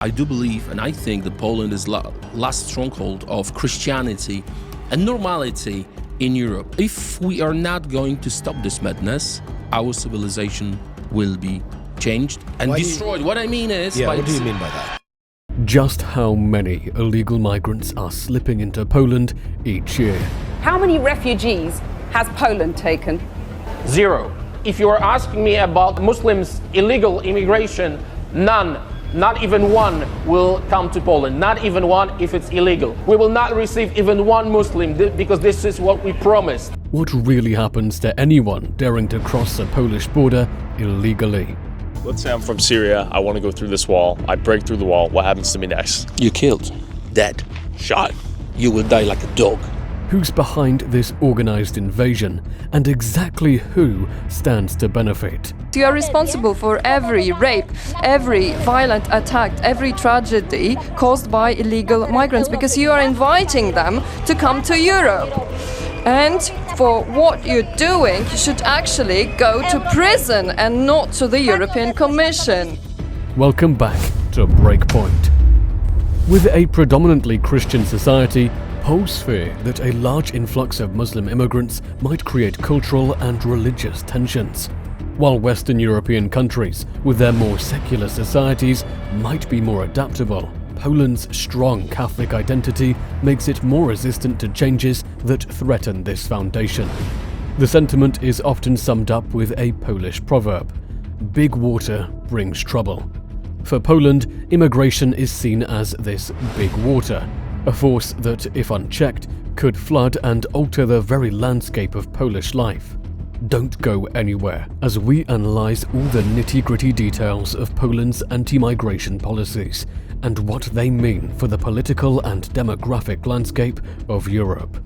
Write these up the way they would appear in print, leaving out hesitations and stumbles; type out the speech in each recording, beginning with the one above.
I do believe and I think that Poland is last stronghold of Christianity and normality in Europe. If we are not going to stop this madness, our civilization will be changed and destroyed. What I mean is... Yeah, what do you mean by that? Just how many illegal migrants are slipping into Poland each year? How many refugees has Poland taken? 0. If you are asking me about Muslims' illegal immigration, none, not even one, will come to Poland. Not even one if it's illegal. We will not receive even one Muslim because this is what we promised. What really happens to anyone daring to cross the Polish border illegally? Let's say I'm from Syria, I want to go through this wall, I break through the wall, what happens to me next? You're killed, dead, shot. You will die like a dog. Who's behind this organized invasion, and exactly who stands to benefit? You are responsible for every rape, every violent attack, every tragedy caused by illegal migrants because you are inviting them to come to Europe. And for what you're doing, you should actually go to prison and not to the European Commission. Welcome back to Breakpoint. With a predominantly Christian society, Poles fear that a large influx of Muslim immigrants might create cultural and religious tensions, while Western European countries, with their more secular societies, might be more adaptable. Poland's strong Catholic identity makes it more resistant to changes that threaten this foundation. The sentiment is often summed up with a Polish proverb: big water brings trouble. For Poland, immigration is seen as this big water, a force that, if unchecked, could flood and alter the very landscape of Polish life. Don't go anywhere as we analyze all the nitty-gritty details of Poland's anti-migration policies and what they mean for the political and demographic landscape of Europe.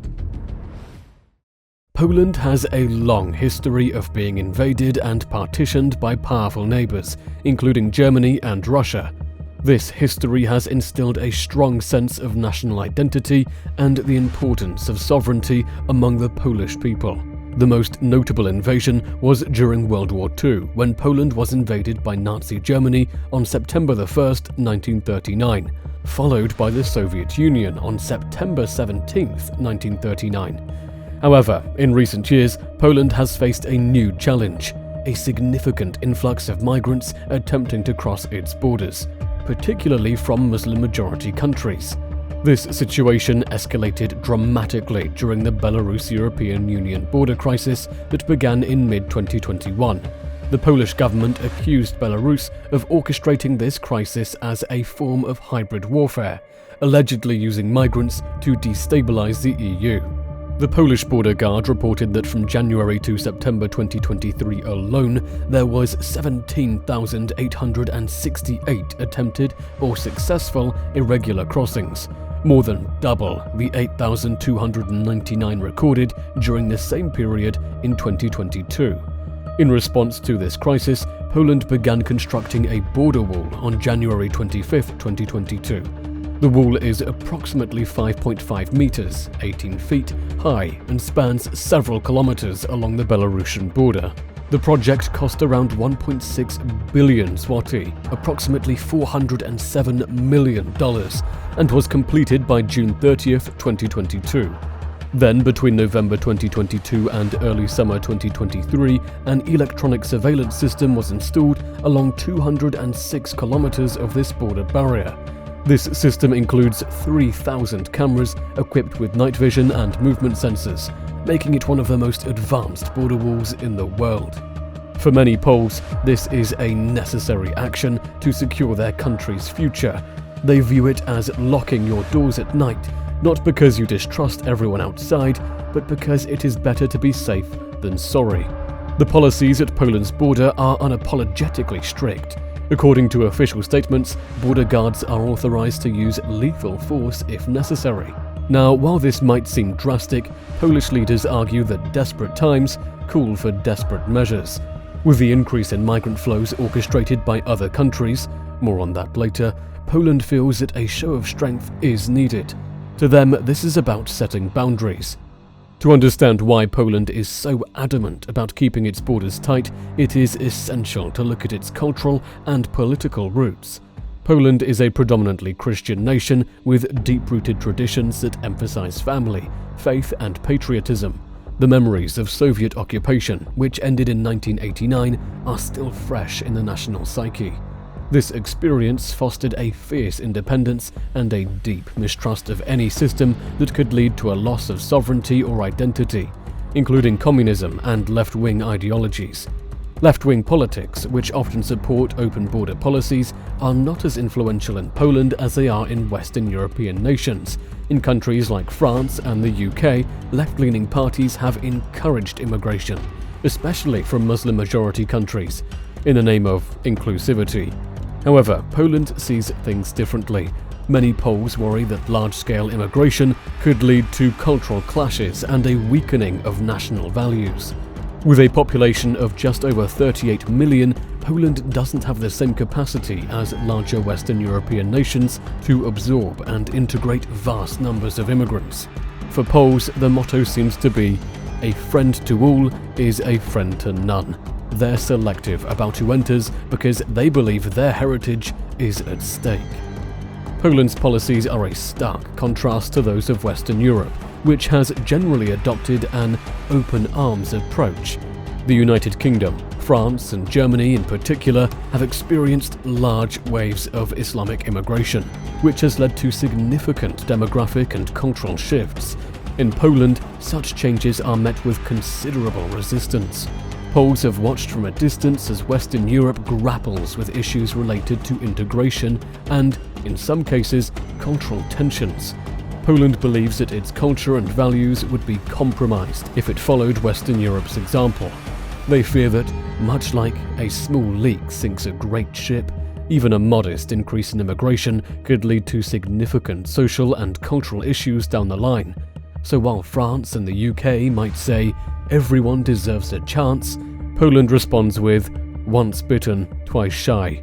Poland has a long history of being invaded and partitioned by powerful neighbors, including Germany and Russia. This history has instilled a strong sense of national identity and the importance of sovereignty among the Polish people. The most notable invasion was during World War II, when Poland was invaded by Nazi Germany on September 1, 1939, followed by the Soviet Union on September 17, 1939. However, in recent years, Poland has faced a new challenge: a significant influx of migrants attempting to cross its borders, particularly from Muslim-majority countries. This situation escalated dramatically during the Belarus-European Union border crisis that began in mid-2021. The Polish government accused Belarus of orchestrating this crisis as a form of hybrid warfare, allegedly using migrants to destabilize the EU. The Polish border guard reported that from January to September 2023 alone, there was 17,868 attempted or successful irregular crossings, more than double the 8,299 recorded during the same period in 2022. In response to this crisis, Poland began constructing a border wall on January 25, 2022. The wall is approximately 5.5 meters, 18 feet, high and spans several kilometers along the Belarusian border. The project cost around 1.6 billion zloty, approximately $407 million, and was completed by June 30th, 2022. Then, between November 2022 and early summer 2023, an electronic surveillance system was installed along 206 kilometers of this border barrier. This system includes 3,000 cameras equipped with night vision and movement sensors, making it one of the most advanced border walls in the world. For many Poles, this is a necessary action to secure their country's future. They view it as locking your doors at night, not because you distrust everyone outside, but because it is better to be safe than sorry. The policies at Poland's border are unapologetically strict. According to official statements, border guards are authorized to use lethal force if necessary. Now, while this might seem drastic, Polish leaders argue that desperate times call for desperate measures. With the increase in migrant flows orchestrated by other countries, more on that later, Poland feels that a show of strength is needed. To them, this is about setting boundaries. To understand why Poland is so adamant about keeping its borders tight, it is essential to look at its cultural and political roots. Poland is a predominantly Christian nation with deep-rooted traditions that emphasize family, faith, and patriotism. The memories of Soviet occupation, which ended in 1989, are still fresh in the national psyche. This experience fostered a fierce independence and a deep mistrust of any system that could lead to a loss of sovereignty or identity, including communism and left-wing ideologies. Left-wing politics, which often support open border policies, are not as influential in Poland as they are in Western European nations. In countries like France and the UK, left-leaning parties have encouraged immigration, especially from Muslim-majority countries, in the name of inclusivity. However, Poland sees things differently. Many Poles worry that large-scale immigration could lead to cultural clashes and a weakening of national values. With a population of just over 38 million, Poland doesn't have the same capacity as larger Western European nations to absorb and integrate vast numbers of immigrants. For Poles, the motto seems to be, "A friend to all is a friend to none." They're selective about who enters because they believe their heritage is at stake. Poland's policies are a stark contrast to those of Western Europe, which has generally adopted an open arms approach. The United Kingdom, France, and Germany in particular have experienced large waves of Islamic immigration, which has led to significant demographic and cultural shifts. In Poland, such changes are met with considerable resistance. Poles have watched from a distance as Western Europe grapples with issues related to integration and, in some cases, cultural tensions. Poland believes that its culture and values would be compromised if it followed Western Europe's example. They fear that, much like a small leak sinks a great ship, even a modest increase in immigration could lead to significant social and cultural issues down the line. So while France and the UK might say, everyone deserves a chance, Poland responds with, once bitten, twice shy.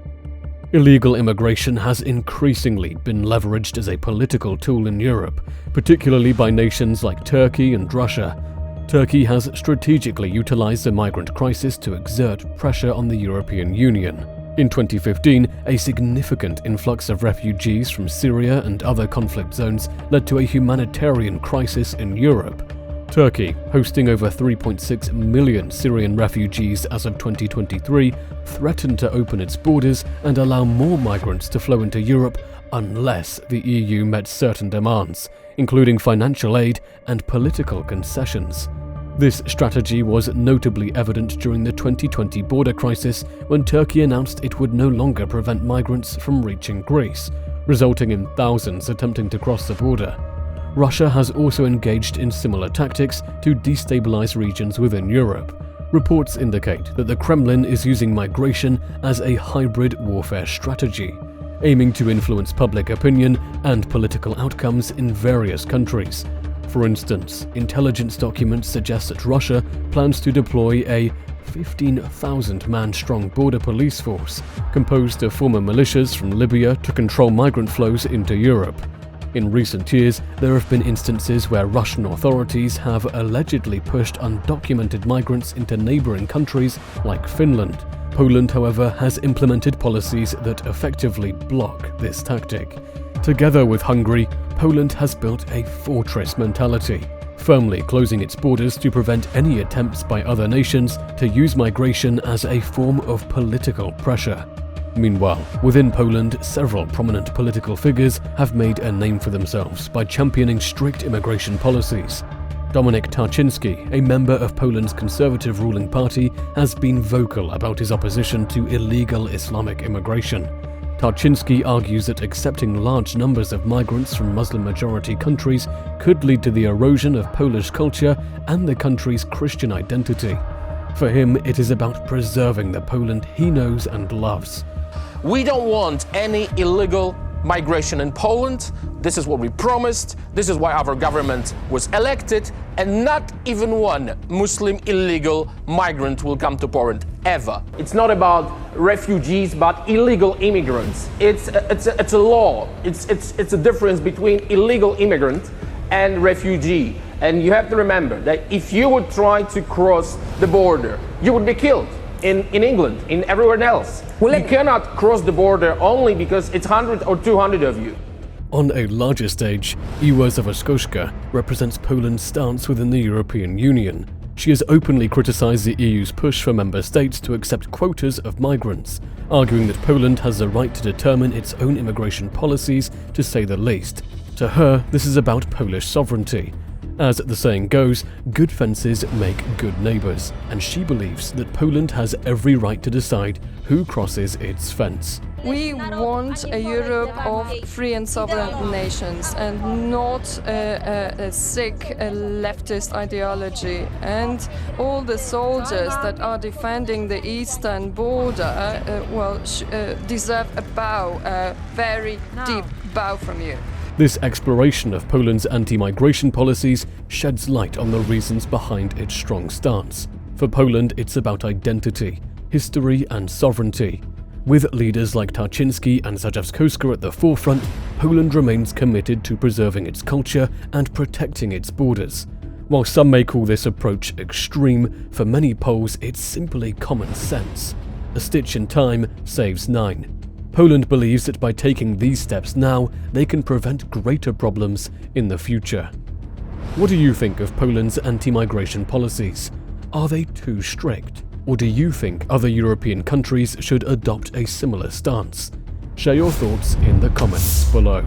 Illegal immigration has increasingly been leveraged as a political tool in Europe, particularly by nations like Turkey and Russia. Turkey has strategically utilized the migrant crisis to exert pressure on the European Union. In 2015, a significant influx of refugees from Syria and other conflict zones led to a humanitarian crisis in Europe. Turkey, hosting over 3.6 million Syrian refugees as of 2023, threatened to open its borders and allow more migrants to flow into Europe unless the EU met certain demands, including financial aid and political concessions. This strategy was notably evident during the 2020 border crisis when Turkey announced it would no longer prevent migrants from reaching Greece, resulting in thousands attempting to cross the border. Russia has also engaged in similar tactics to destabilize regions within Europe. Reports indicate that the Kremlin is using migration as a hybrid warfare strategy, aiming to influence public opinion and political outcomes in various countries. For instance, intelligence documents suggest that Russia plans to deploy a 15,000-man-strong border police force composed of former militias from Libya to control migrant flows into Europe. In recent years, there have been instances where Russian authorities have allegedly pushed undocumented migrants into neighboring countries like Finland. Poland, however, has implemented policies that effectively block this tactic. Together with Hungary, Poland has built a fortress mentality, firmly closing its borders to prevent any attempts by other nations to use migration as a form of political pressure. Meanwhile, within Poland, several prominent political figures have made a name for themselves by championing strict immigration policies. Dominik Tarczyński, a member of Poland's conservative ruling party, has been vocal about his opposition to illegal Islamic immigration. Tarczyński argues that accepting large numbers of migrants from Muslim-majority countries could lead to the erosion of Polish culture and the country's Christian identity. For him, it is about preserving the Poland he knows and loves. We don't want any illegal migration in Poland. This is what we promised. This is why our government was elected, and not even one Muslim illegal migrant will come to Poland, ever. It's not about refugees, but illegal immigrants. It's a law. It's a difference between illegal immigrant and refugee. And you have to remember that if you would try to cross the border, you would be killed. in England, in everywhere else. You cannot cross the border only because it's 100 or 200 of you. On a larger stage, Iwa Zawaszkowska represents Poland's stance within the European Union. She has openly criticized the EU's push for member states to accept quotas of migrants, arguing that Poland has the right to determine its own immigration policies, to say the least. To her, this is about Polish sovereignty. As the saying goes, good fences make good neighbors, and she believes that Poland has every right to decide who crosses its fence. We want a Europe of free and sovereign nations, and not a sick leftist ideology. And all the soldiers that are defending the eastern border deserve a bow, a very deep bow from you. This exploration of Poland's anti-migration policies sheds light on the reasons behind its strong stance. For Poland, it's about identity, history and sovereignty. With leaders like Tarczyński and Zawaszkowska at the forefront, Poland remains committed to preserving its culture and protecting its borders. While some may call this approach extreme, for many Poles it's simply common sense. A stitch in time saves 9. Poland believes that by taking these steps now, they can prevent greater problems in the future. What do you think of Poland's anti-migration policies? Are they too strict? Or do you think other European countries should adopt a similar stance? Share your thoughts in the comments below.